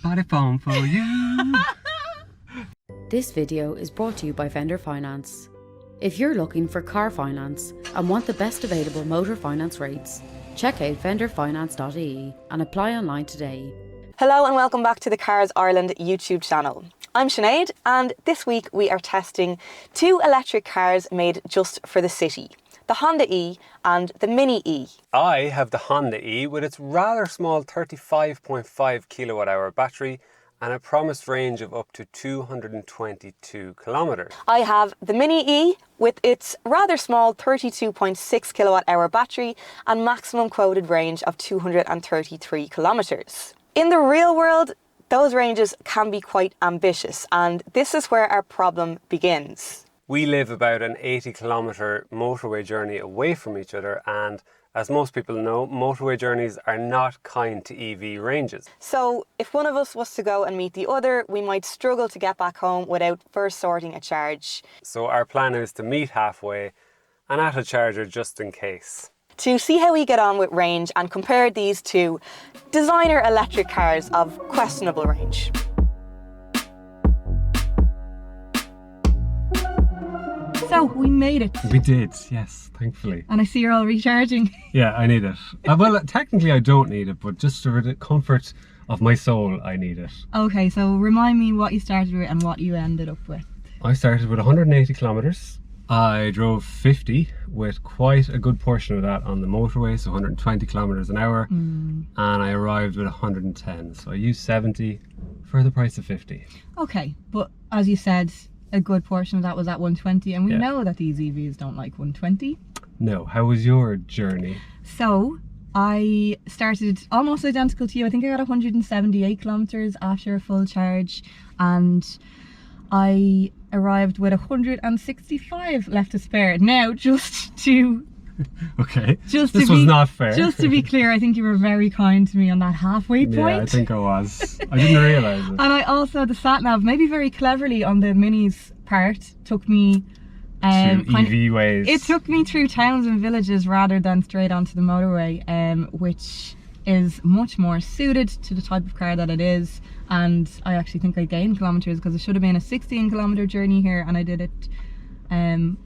party phone for you. This video is brought to you by Vendor Finance. If you're looking for car finance and want the best available motor finance rates, check out vendorfinance.ie and apply online today. Hello and welcome back to the Cars Ireland YouTube channel. I'm Sinead and this week we are testing two electric cars made just for the city. The Honda E and the Mini E. I have the Honda E with its rather small 35.5 kilowatt hour battery and a promised range of up to 222 kilometers. I have the Mini E with its rather small 32.6 kilowatt hour battery and maximum quoted range of 233 kilometers. In the real world, those ranges can be quite ambitious, and this is where our problem begins. We live about an 80 kilometre motorway journey away from each other, and as most people know, motorway journeys are not kind to EV ranges. So if one of us was to go and meet the other, we might struggle to get back home without first sorting a charge. So our plan is to meet halfway and at a charger just in case. To see how we get on with range and compare these two designer electric cars of questionable range. So we made it. We did, yes, thankfully. And I see you're all recharging. Yeah, I need it. Well, technically I don't need it, but just for the comfort of my soul, I need it. Okay, so remind me what you started with and what you ended up with. I started with 180 kilometres. I drove 50 with quite a good portion of that on the motorway, so 120 kilometres an hour. And I arrived with 110, so I used 70 for the price of 50. Okay, but as you said, a good portion of that was at 120, and we know that these EVs don't like 120. No, how was your journey? So I started almost identical to you. I think I got 178 kilometers after a full charge, and I arrived with 165 left to spare. Now, just to Okay, this was not fair. Just to be clear, I think you were very kind to me on that halfway point. Yeah, I think I was. I didn't realise it. And I also, the sat-nav, maybe very cleverly on the Mini's part, took me through EV ways. It took me through towns and villages rather than straight onto the motorway, which is much more suited to the type of car that it is. And I actually think I gained kilometres because it should have been a 16 kilometre journey here, and I did it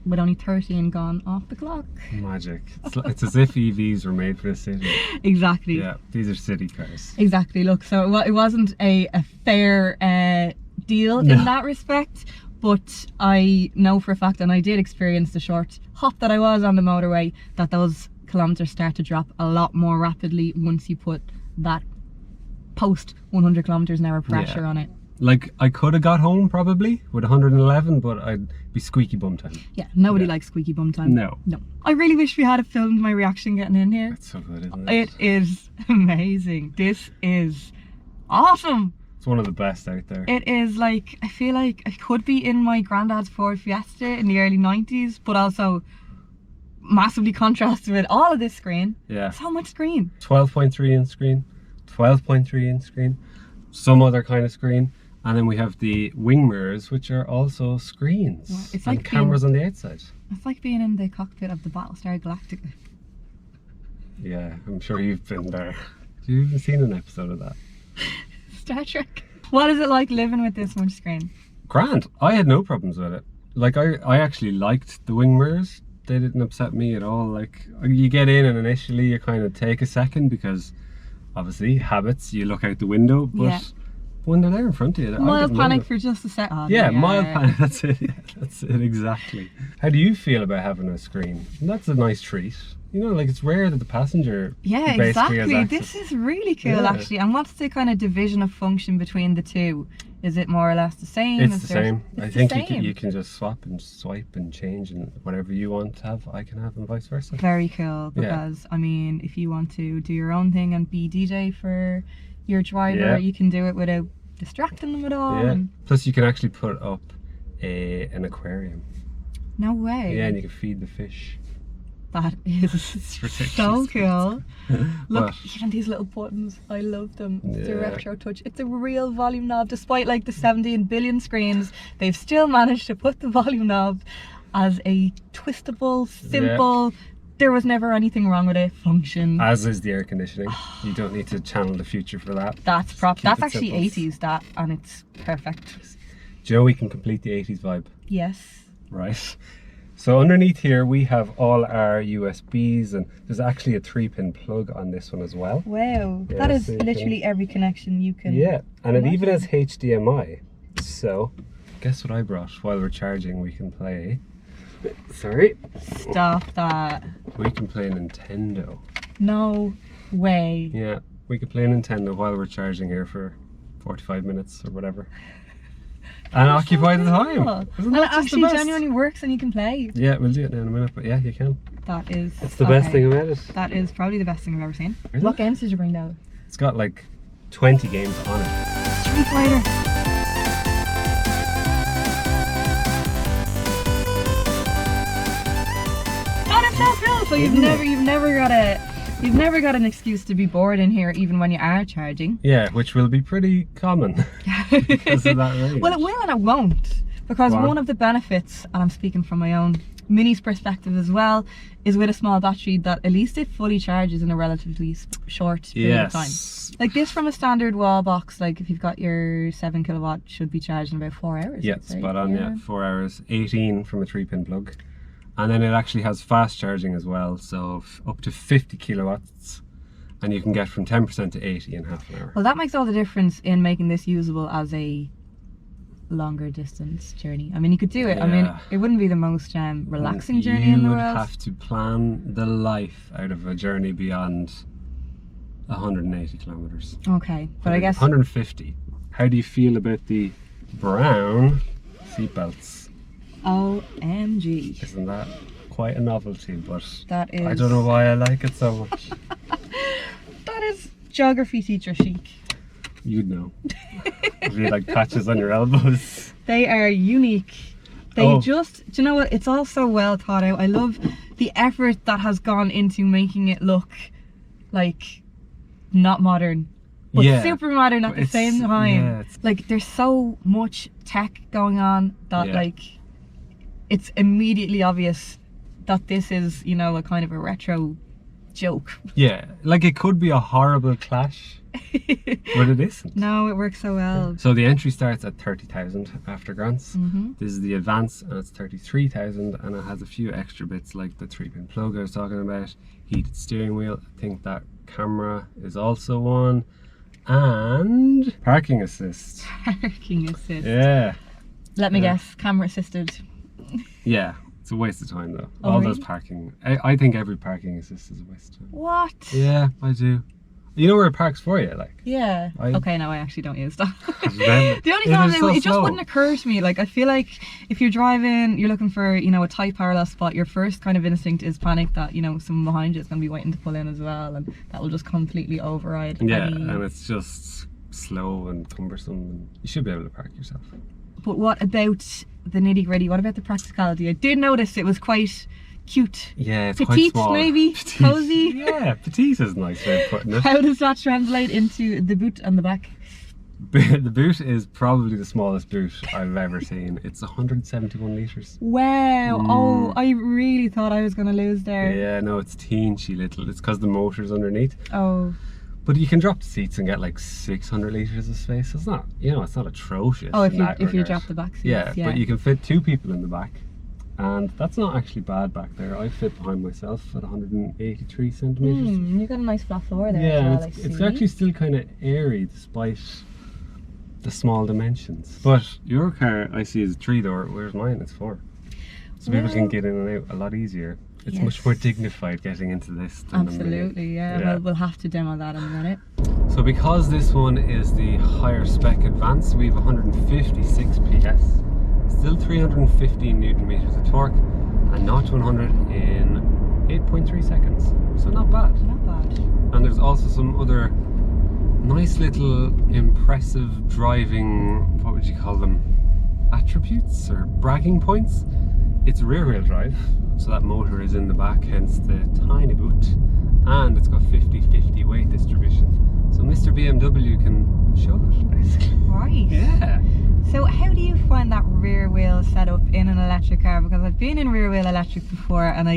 with only 13 gone off the clock. Magic. It's as if EVs were made for the city. Exactly. Yeah, these are city cars. Exactly. Look, so it wasn't a fair deal in that respect, but I know for a fact, and I did experience the short hop that I was on the motorway, that those kilometres start to drop a lot more rapidly once you put that post 100 kilometres an hour pressure on it. Like, I could have got home probably with 111, but I'd be squeaky bum time. Yeah, nobody likes squeaky bum time. No. I really wish we had filmed my reaction getting in here. It's so good, isn't it? It is amazing. This is awesome. It's one of the best out there. It is, like, I feel like I could be in my granddad's Ford Fiesta in the early 90s, but also massively contrasted with all of this screen. Yeah. So much screen. 12.3 inch screen, 12.3 inch screen, some other kind of screen. And then we have the wing mirrors, which are also screens. Yeah, it's and like cameras on the outside. It's like being in the cockpit of the Battlestar Galactica. Yeah, I'm sure you've been there. Have you even seen an episode of that? Star Trek. What is it like living with this much screen? Grand. I had no problems with it. Like, I actually liked the wing mirrors. They didn't upset me at all. Like, you get in and initially you kind of take a second because obviously habits, you look out the window, but when they're there in front of you, mild panic for just a second. Yeah, mild panic. That's it. Yeah, that's it exactly. How do you feel about having a screen? And that's a nice treat. You know, like, it's rare that the passenger basically has access. This is really cool, actually. And what's the kind of division of function between the two? Is it more or less the same? It's the same. I think you can just swap and swipe and change, and whatever you want to have, I can have, and vice versa. Very cool, because I mean, if you want to do your own thing and be DJ for your driver, you can do it without distracting them at all. Yeah. Plus, you can actually put up an aquarium. No way. Yeah, and you can feed the fish. That is so cool. Look, But even these little buttons, I love them. It's a retro touch. It's a real volume knob. Despite like the 17 billion screens, they've still managed to put the volume knob as a twistable, simple, There was never anything wrong with it. Function. As is the air conditioning. You don't need to channel the future for that. That's Keep That's it actually simple. 80s, that, and it's perfect. Do you know we can complete the 80s vibe? Yes. Right. So underneath here we have all our USBs, and there's actually a 3-pin plug on this one as well. Wow. Yeah, That is so you literally every connection you can. Yeah, and it even imagine. has HDMI. So, guess what I brought? While we're charging, we can play. Sorry. Stop that. We can play Nintendo. No way. Yeah, we can play Nintendo while we're charging here for 45 minutes or whatever. And occupy the time. Cool. Isn't And that it just the actually best? genuinely works and you can play. Yeah, we'll do it now in a minute, but yeah, you can. That is. It's the best okay. thing about it. That is probably the best thing I've ever seen. Is What it? games did you bring down? It's got like 20 games on it. Street Fighter. That is so cool. So you've never got an excuse to be bored in here, even when you are charging. Yeah, which will be pretty common because of that range. Well, it will and it won't, because Go on. one of the benefits, and I'm speaking from my own Mini's perspective as well, is with a small battery that at least it fully charges in a relatively short period of time. Yes. Like this from a standard wall box, like if you've got your 7 kilowatt, should be charged in about 4 hours. Yeah, I'd say. spot on, yeah. 4 hours, 18 from a 3-pin plug. And then it actually has fast charging as well, so up to 50 kilowatts. And you can get from 10% to 80 in half an hour. Well, that makes all the difference in making this usable as a longer distance journey. I mean, you could do it. I mean, Yeah. it wouldn't be the most relaxing journey in the You would world. have to plan the life out of a journey beyond 180 kilometers. Okay, but I guess 150. How do you feel about the brown seatbelts? OMG. Isn't that quite a novelty? But That is. I don't know why I like it so much. That is geography teacher chic. You'd know. If you had, like patches on your elbows. They are unique. They Oh. do you know what? It's all so well thought out. I love the effort that has gone into making it look like not modern, but Yeah. super modern at the It's- same time. yeah, it's- Like there's so much tech going on that Yeah. like it's immediately obvious that this is, you know, a kind of a retro joke. Yeah, like it could be a horrible clash, but it isn't. No, it works so well. So the entry starts at 30,000 after grants. Mm-hmm. This is the advance and it's 33,000, and it has a few extra bits like the 3-pin plug I was talking about, heated steering wheel, I think that camera is also one, and parking assist. Parking assist. Yeah, Let me Yeah. guess, camera assisted. yeah, it's a waste of time though. Oh, All really? those parking, I think every parking assist is a waste of time. What? Yeah, I do. You know where it parks for you, like. Yeah. I- Okay, no, I actually don't use that. Remember- The only It time was so it just slow. wouldn't occur to me. Like, I feel like if you're driving, you're looking for, you know, a tight parallel spot, your first kind of instinct is panic that, you know, someone behind you is going to be waiting to pull in as well, and that will just completely override Yeah, any... and it's just slow and cumbersome, and you should be able to park yourself. But what about the nitty gritty? What about the practicality? I did notice it was quite cute. Yeah, it's Petite, quite small. maybe? Petite. Cozy? Yeah, petite is a nice way of putting it. How does that translate into the boot and the back? The boot is probably the smallest boot I've ever seen. It's 171 litres. Wow. Oh, I really thought I was going to lose there. Yeah, no, it's teensy little. It's because the motor's underneath. Oh. But you can drop the seats and get like 600 litres of space. It's not, you know, it's not atrocious. Oh, if in you that if you regard. drop the back seats. Yeah, but you can fit 2 people in the back. And that's not actually bad back there. I fit behind myself at 183 centimetres. You got a nice flat floor there. Yeah, as well, and I it's see. actually still kind of airy despite the small dimensions. But your car I see is 3-door, whereas mine is 4. So people can Well- get in and out a lot easier. It's Yes. much more dignified getting into this than the Mini. Absolutely, yeah. Yeah. Well, we'll have to demo that in a minute. So because this one is the higher spec advance, we have 156 PS, still 315 Newton meters of torque, and 0 to 100 in 8.3 seconds. So not bad. Not bad. And there's also some other nice little impressive driving, what would you call them, attributes or bragging points. It's rear wheel drive, so that motor is in the back, hence the tiny boot, and it's got 50-50 weight distribution. So Mr. BMW can show it basically. Right. Yeah. So how do you find that rear rear wheel setup in an electric car, because I've been in rear wheel electric before and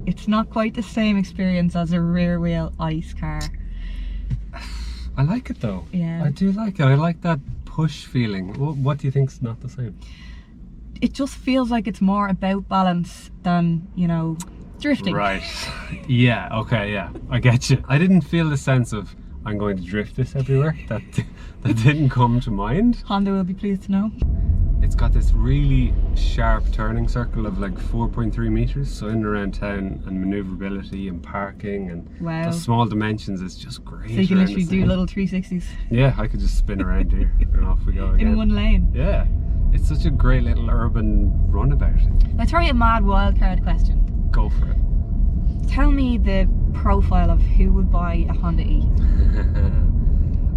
it's not quite the same experience as a rear wheel ICE car. I like it though. Yeah. I do like it. I like that push feeling. What do you think's not the same? It just feels like it's more about balance than, you know, drifting. Right. Yeah, okay, yeah. I get you. I didn't feel the sense of I'm going to drift this everywhere. That didn't come to mind. Honda will be pleased to know. It's got this really sharp turning circle of like 4.3 meters, so in and around town, and maneuverability and parking and Wow. the small dimensions is just great. So you can around literally the do city. little 360s Yeah, I could just spin around here and off we go again. in one lane. Yeah, it's such a great little urban runabout. I'll throw you a mad wildcard question. Go for it. Tell me the profile of who would buy a Honda E.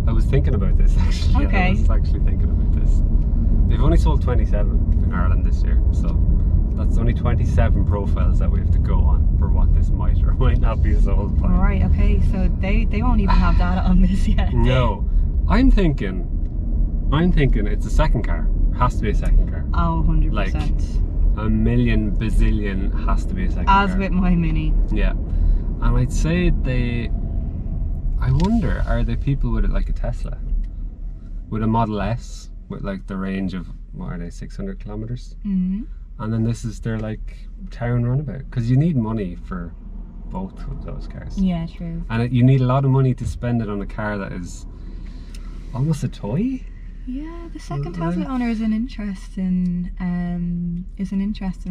I was thinking about this actually. Okay. I was actually thinking about this. They've only sold 27 in Ireland this year, so that's only 27 profiles that we have to go on for what this might or might not be sold by. Alright, okay, so they won't even have data on this yet. No, I'm thinking it's a second car. Has to be a second car. Oh, 100%. Like, a million bazillion has to be a second car. As with my Mini. Yeah, and I'd say I wonder, are they people with it like a Tesla? With a Model S, with like the range of, what are they, 600 kilometers? Mm-hmm. And then this is their like town runabout. Because you need money for both of those cars. Yeah, true. And you need a lot of money to spend it on a car that is almost a toy. Yeah, the second Tesla owner is an interesting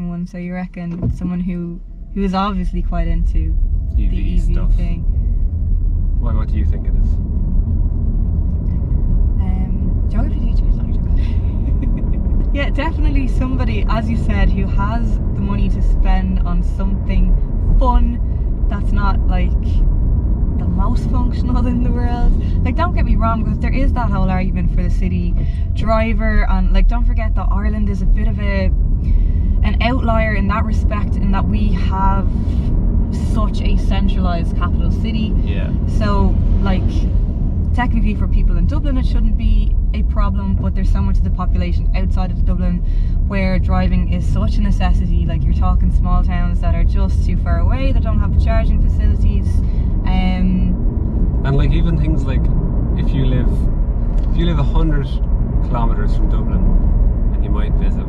one. So you reckon someone who is obviously quite into EV the EV stuff. thing. Why? What do you think it is? Joey Petitia's electric. Yeah, definitely somebody, as you said, who has the money to spend on something fun that's not like the most functional in the world. Like, don't get me wrong, because there is that whole argument for the city driver, and like, don't forget that Ireland is a bit of an outlier in that respect, in that we have such a centralised capital city. Yeah. So like, technically for people in Dublin it shouldn't be a problem, but there's so much of the population outside of Dublin where driving is such a necessity. Like, you're talking small towns that are just too far away, that don't have the charging facilities. And like, even things like, if you live 100 kilometers from Dublin, and you might visit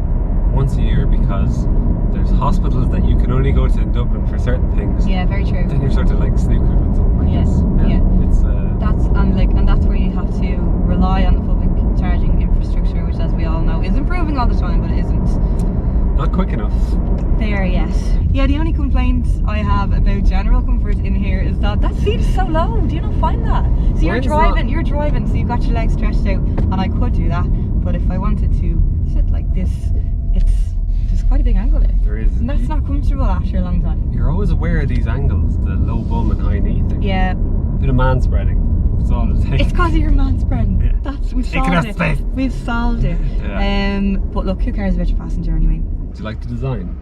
once a year because there's hospitals that you can only go to in Dublin for certain things. Yeah, very true. Then you're sort of like snookered with something like Yes, this. yeah. It's And that's where you have to rely on the public charging infrastructure, which, as we all know, is improving all the time, but it isn't not quick enough. there yet. Yeah, the only complaint I have about general comfort in here is that seat is so low. Do you not find that? So you're driving, so you've got your legs stretched out, and I could do that, but if I wanted to sit like this, there's quite a big angle there. There is. And that's not comfortable after a long time. You're always aware of these angles, the low bum and high knee thing. Yeah. Bit of man spreading. That's all it takes. It's because of your man spread. Yeah. We've Taking solved up it. space. We've solved it. Yeah. But look, who cares about your passenger anyway? Do you like the design?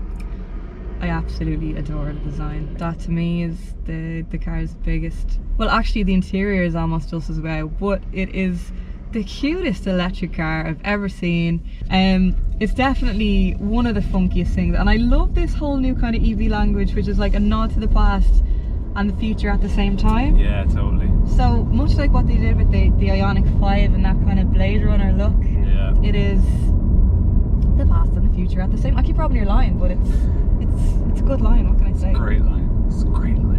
I absolutely adore the design. That to me is the car's biggest. Well, actually the interior is almost just as well, but it is the cutest electric car I've ever seen. It's definitely one of the funkiest things, and I love this whole new kind of EV language, which is like a nod to the past and the future at the same time. Yeah, totally. So much like what they did with the Ioniq 5 and that kind of Blade Runner look, Yeah. it is the past and the future at the same. I keep robbing your line, but it's a good line. What can I say? Great line. It's a great line.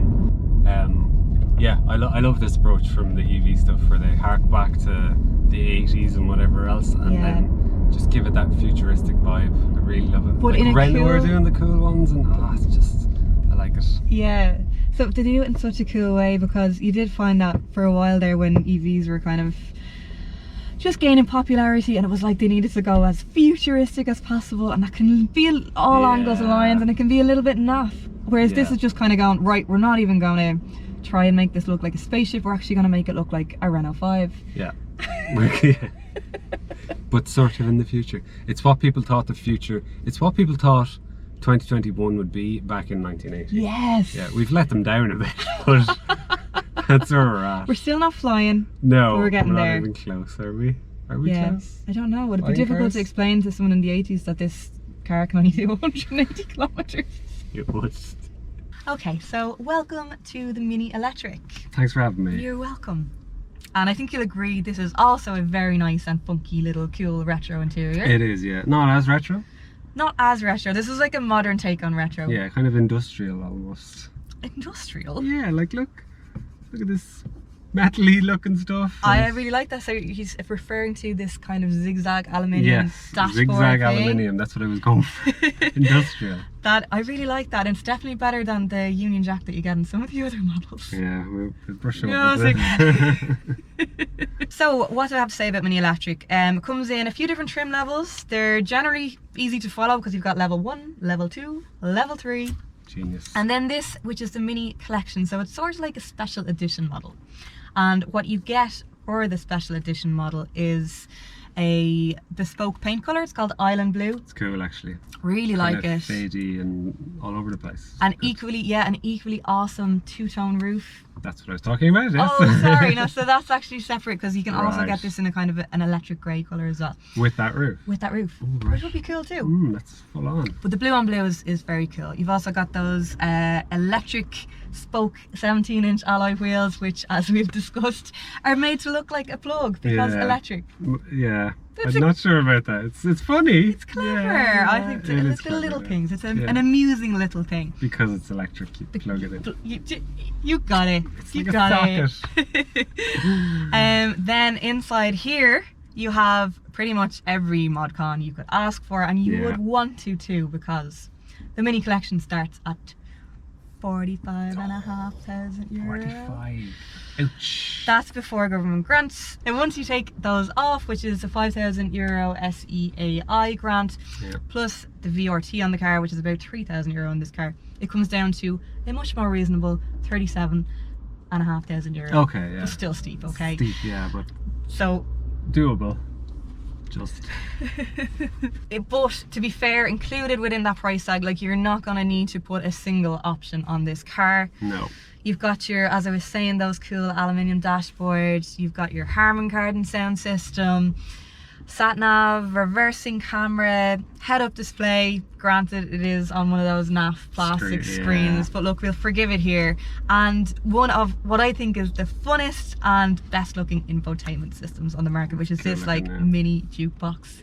Yeah, I love this approach from the EV stuff, where they hark back to the 80s and whatever else, and Yeah. then just give it that futuristic vibe. I really love it. But like in a Renault are cool- doing the cool ones, and it's just, I like it. Yeah. So they do it in such a cool way, because you did find that for a while there when EVs were kind of just gaining popularity, and it was like they needed to go as futuristic as possible, and that can be all angles and lines, and it can be a little bit naff. Whereas this is just kind of going, right, we're not even going to try and make this look like a spaceship, we're actually going to make it look like a Renault 5. Yeah. But sort of in the future. It's what people thought the future, it's what people thought 2021 would be back in 1980. Yes. Yeah, we've let them down a bit, but that's where we're at. We're still not flying. No, we're getting not there. even close, are we? Are we close? I don't know. Would it be Flying difficult cars? to explain to someone in the 80s that this car can only do 180 kilometers? It would. Okay, so welcome to the Mini Electric. Thanks for having me. You're welcome. And I think you'll agree this is also a very nice and funky little cool retro interior. It is, yeah. Not as retro. Not as retro. This is like a modern take on retro. Yeah, kind of industrial almost. Industrial. Yeah, like look at this metal-y looking stuff. I really like that. So he's referring to this kind of zigzag aluminium Yes, dashboard zigzag thing. aluminium. That's what I was going for. Industrial. That I really like that, and it's definitely better than the Union Jack that you get in some of the other models. Yeah, we'll brush up Yeah, with it. So what do I have to say about Mini Electric? It comes in a few different trim levels. They're generally easy to follow because you've got level 1, level 2, level 3, Genius. and then this, which is the Mini Collection. So it's sort of like a special edition model. And what you get for the special edition model is a bespoke paint colour. It's called Island Blue. It's cool actually. Really Kind like of it. fadey and all over the place. And Good. an equally awesome two-tone roof. That's what I was talking about, yes. Oh, sorry, no, so that's actually separate because you can also Right. get this in a kind of an electric grey colour as well. With that roof. With that roof, right. which would be cool too. That's full on. But the blue on blue is very cool. You've also got those electric spoke 17-inch alloy wheels, which, as we've discussed, are made to look like a plug because Yeah. electric. Yeah. That's I'm not sure about that. It's funny. It's clever. Yeah, I think it is it's the clever, little yeah. things. It's Yeah. an amusing little thing. Because it's electric, you plug it in. You got it. It's You like a got it. socket. Then inside here you have pretty much every mod con you could ask for, and you Yeah. would want to too, because the Mini Collection starts at 45,500 euro. 45. Ouch. That's before government grants. And once you take those off, which is a 5,000 euro SEAI grant, Yeah. plus the VRT on the car, which is about 3,000 euro on this car, it comes down to a much more reasonable 37,500 euro. Okay, yeah. It's still steep, okay? Steep, yeah, but So, doable. Just. but to be fair, included within that price tag, like, you're not gonna need to put a single option on this car. No. You've got your, as I was saying, those cool aluminium dashboards. You've got your Harman Kardon sound system, sat nav, reversing camera, head-up display. Granted, it is on one of those naff plastic screens, but look, we'll forgive it here. And one of what I think is the funnest and best-looking infotainment systems on the market, which is Cool this like looking, yeah. mini jukebox.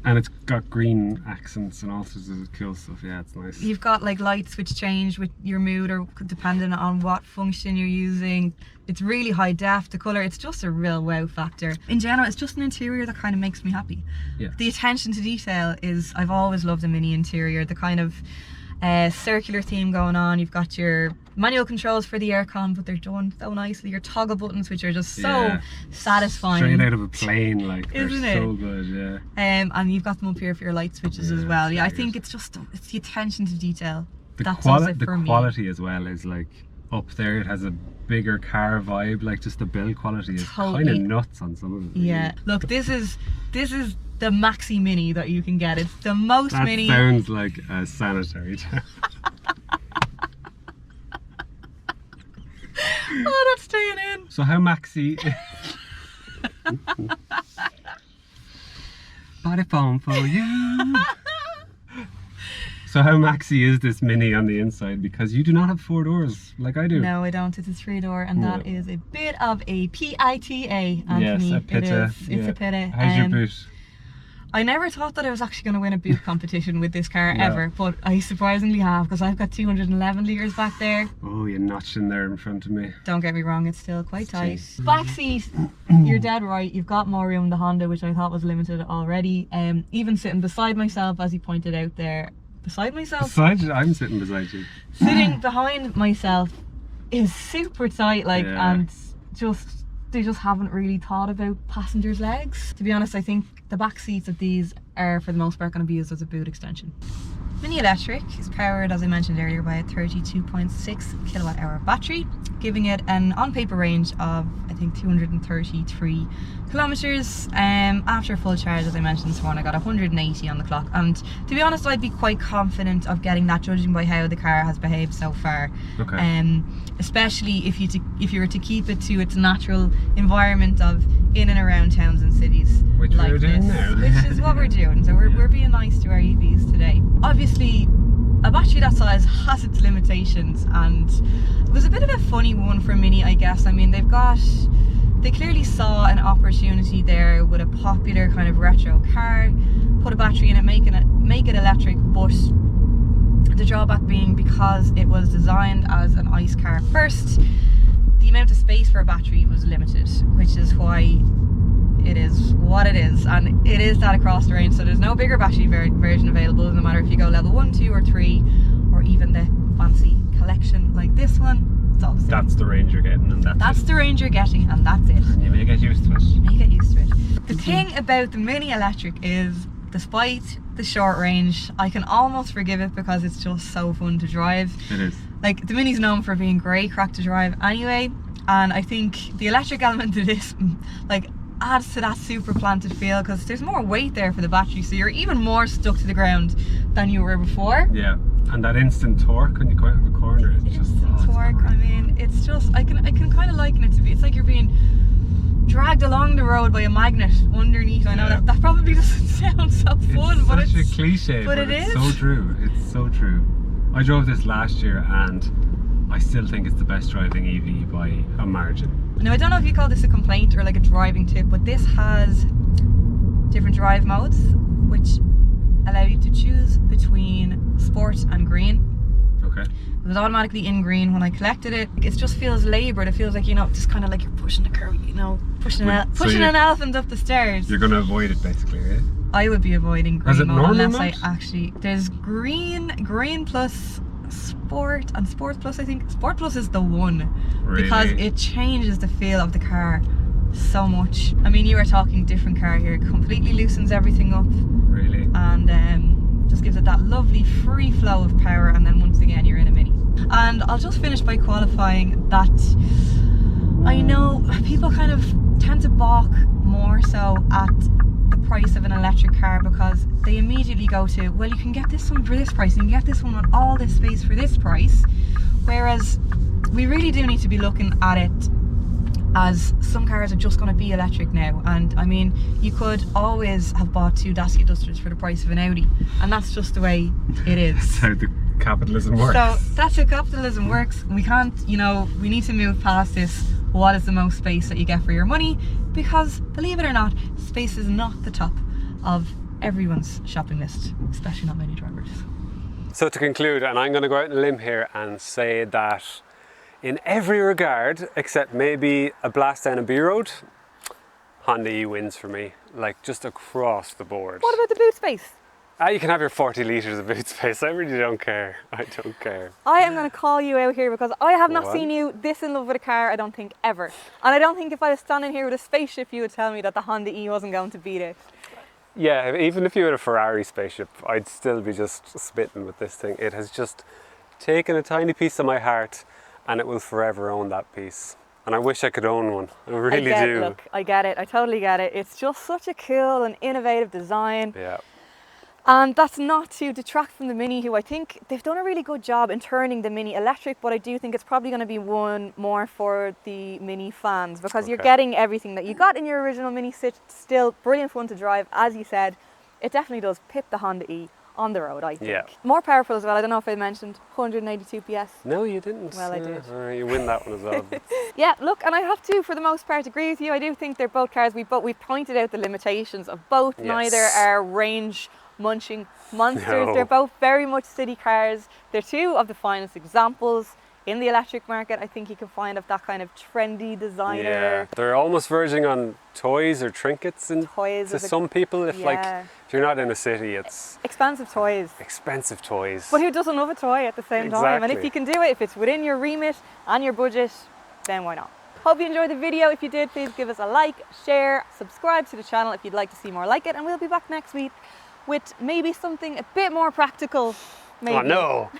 And it's got green accents and all sorts of cool stuff. Yeah, it's nice. You've got like lights which change with your mood or depending on what function you're using. It's really high def, the colour, it's just a real wow factor. In general, it's just an interior that kind of makes me happy. Yeah. The attention to detail is, I've always loved a Mini interior, the kind of circular theme going on. You've got your manual controls for the aircon, but they're done so nicely. Your toggle buttons, which are just so Yeah. satisfying. Straight out of a plane, like, they're Isn't it? so good, yeah. And you've got them up here for your light switches as Yeah, well. Yeah, I very think good. it's just, it's the attention to detail. The, That's also the for me. quality as well is like up there. It has a bigger car vibe, like just the build quality is kind Totally. of nuts on some of it. really. Yeah, look, this is the maxi Mini that you can get. It's the most That mini. sounds like a sanitary town. Oh, that's staying in. So how maxi? Body phone for you. So how maxi is this Mini on the inside? Because you do not have 4 doors like I do. No, I don't. It's a 3-door, and that No. is a bit of a PITA, Anthony. Yes, a It pitta. is. It's yeah. a pitta. How's your boot? I never thought that I was actually going to win a boot competition with this car No. ever, but I surprisingly have, because I've got 211 litres back there. Oh, you notch in there in front of me. Don't get me wrong, it's still quite tight. Jeez. Back seat, you're dead right. You've got more room in the Honda, which I thought was limited already. Even sitting beside myself, as you pointed out there, beside myself, Beside you, I'm sitting beside you. sitting behind myself is super tight, like, Yeah. and they just haven't really thought about passengers' legs. To be honest, I think the back seats of these are for the most part going to be used as a boot extension. Mini Electric is powered, as I mentioned earlier, by a 32.6 kilowatt hour battery, giving it an on-paper range of, I think, 233 kilometers. After a full charge, as I mentioned this morning, I got 180 on the clock, and to be honest, I'd be quite confident of getting that, judging by how the car has behaved so far. Okay. Especially if you were to keep it to its natural environment of in and around towns and cities. Which like we're doing this, now. which is what we're doing. So we're being nice to our EVs today. Obviously, a battery that size has its limitations, and it was a bit of a funny one for Mini, I guess. I mean, they clearly saw an opportunity there with a popular kind of retro car, put a battery in it, make it electric, but the drawback being because it was designed as an ICE car first, the amount of space for a battery was limited, which is why it is what it is, and it is that across the range. So there's no bigger battery version available, no matter if you go level 1, 2 or 3, or even the fancy collection like this one. It's all the same. That's the range you're getting, and that's the range you're getting, and that's it. it. You may get used to it. You may get used to it. The thing about the Mini Electric is, despite the short range, I can almost forgive it because it's just so fun to drive. It is. Like, the Mini's known for being great crack to drive anyway, and I think the electric element to this, like, adds to that super planted feel, because there's more weight there for the battery, so you're even more stuck to the ground than you were before. Yeah, and that instant torque when you go out of a corner, it's just Torque, I mean, it's just, I can kind of liken it to be, it's like you're being dragged along the road by a magnet underneath. I know that probably doesn't sound so fun, but it's it's such a cliche, but but it it's is. so true. It's so true. I drove this last year, and I still think it's the best driving EV by a margin. Now, I don't know if you call this a complaint or like a driving tip, but this has different drive modes which allow you to choose between sport and green. Okay. It was automatically in green when I collected it. It just feels laboured. It feels like, you know, just kind of like you're pushing a curve, you know, pushing an elephant up the stairs. You're going to avoid it basically, right? I would be avoiding green Is it mode normal unless mode? I actually, there's green plus sport and sport plus. I think sport plus is the one, Really? because it changes the feel of the car so much. I mean, you are talking different car here. It completely loosens everything up, Really? and just gives it that lovely free flow of power, and then once again you're in a Mini. And I'll just finish by qualifying that I know people kind of tend to balk more so at the price of an electric car, because they immediately go to, well, you can get this one for this price and you can get this one with all this space for this price, whereas we really do need to be looking at it as some cars are just going to be electric now. And I mean, you could always have bought 2 Dacia Dusters for the price of an Audi, and that's just the way it is. That's how the capitalism works. So that's how capitalism works. We can't, you know, we need to move past this, what is the most space that you get for your money, because believe it or not, space is not the top of everyone's shopping list, especially not many drivers. So to conclude, and I'm going to go out on a limb here and say that in every regard, except maybe a blast down a B road, Honda E wins for me, like just across the board. What about the boot space? You can have your 40 litres of boot space. I really don't care. I don't care. I am going to call you out here because I have not Go on. seen you this in love with a car, I don't think, ever. And I don't think if I was standing here with a spaceship, you would tell me that the Honda E wasn't going to beat it. Yeah, even if you had a Ferrari spaceship, I'd still be just smitten with this thing. It has just taken a tiny piece of my heart, and it will forever own that piece. And I wish I could own one. I really do. Look, I get it. I totally get it. It's just such a cool and innovative design. Yeah. And that's not to detract from the Mini, who I think they've done a really good job in turning the Mini electric, but I do think it's probably going to be one more for the Mini fans, because you're Okay. getting everything that you got in your original Mini. Still brilliant fun to drive, as you said. It definitely does pip the Honda E on the road, I think. Yeah. More powerful as well. I don't know if I mentioned 182 PS. No, you didn't. Well, I did. You win that one as well. Yeah, look, and I have to, for the most part, agree with you. I do think they're both cars. We've pointed out the limitations of both. Yes. Neither are range munching monsters. No. They're both very much city cars. They're two of the finest examples in the electric market. I think you can find of that kind of trendy designer. Yeah, they're almost verging on toys or trinkets and Toys to is a- some people. If Yeah. if you're not in a city, it's Expensive toys. expensive toys. But who doesn't love a toy at the same time? And if Exactly. you can do it, if it's within your remit and your budget, then why not? Hope you enjoyed the video. If you did, please give us a like, share, subscribe to the channel if you'd like to see more like it, and we'll be back next week with maybe something a bit more practical. Maybe. Oh no!